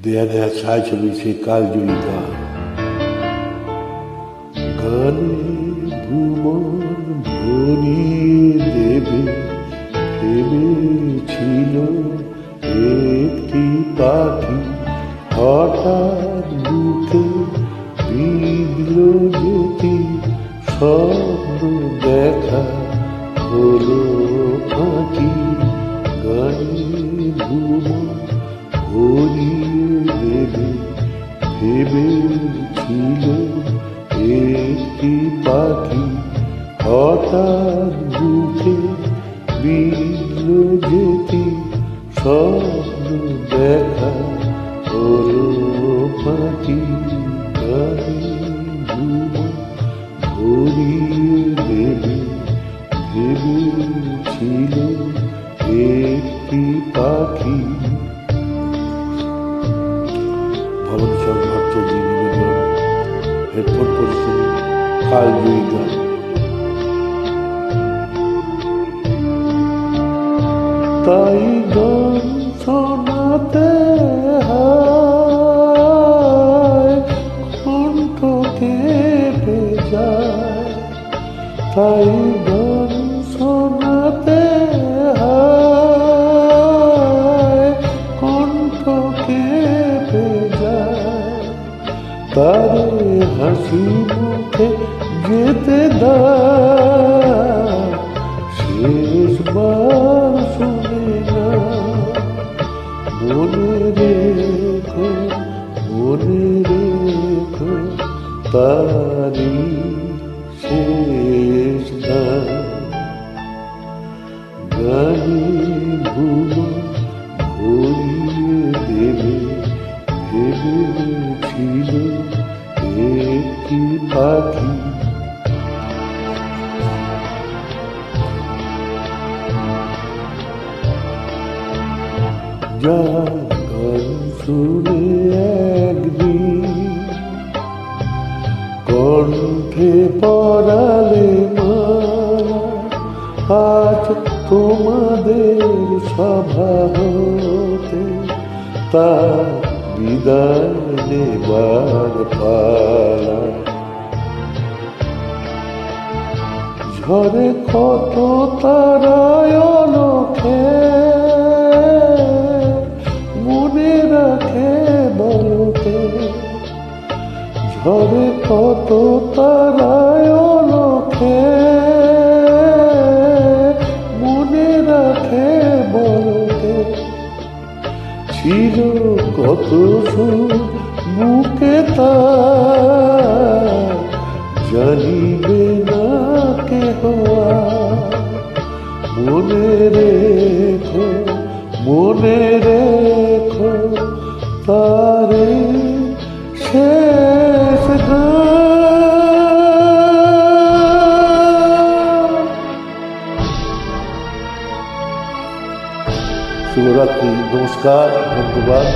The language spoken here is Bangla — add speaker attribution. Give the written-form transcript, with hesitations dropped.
Speaker 1: দেয়া দেয়া ছায়াছবি সে কালজয়ী গান, গানে ভুবন ভরিয়ে দেবে ভেবেছিল একটি পাখি, হঠাৎ বুকে বিঁধল যেতি স্বপ্ন দেখা হলো ফাঁকি। গানে ভুবন ভরিয়ে দেবে ভেবেছিল একটি পাখি, হঠাৎ বুকে বিঁধল যেতি স্বপ্ন দেখা হলো ফাঁকি। গানে ভুবন ভরিয়ে দেবে ভেবেছিল একটি পাখি। ভবনেশ্বর ভট্টাচার্য নিবেদন, হেডফোন পরিশ্রমী কালজয়ী গান। তাই গান শোনাতে হয় কণ্ঠ কেঁপে যায়, তাই গান শোনাতে হয় কণ্ঠ কেঁপে যায়। তারে হাসি মুখে যেতে দাও, শেষবার শুনে না। মনে রেখো তারি শেষ গান। গানে ভুবন ভরিয়ে দেবে ভেবেছিল একটি পাখি। যার গান শুনে একদিন কণ্ঠে পড়ালে মালা, আজ তোমাদের সভা হতে তার বিদায় নেবার পালা। ঝরে কত তারায় লোকে মনে রাখে বলতে, ঝরে কত তারায় লোকে মনে রাখে বলতে। ছিল কত সুর বুকে তার, জানিবে না কেহ আর। মনে রেখো তারে শেষ গান। শুভরাত্রি, নমস্কার, ধন্যবাদ।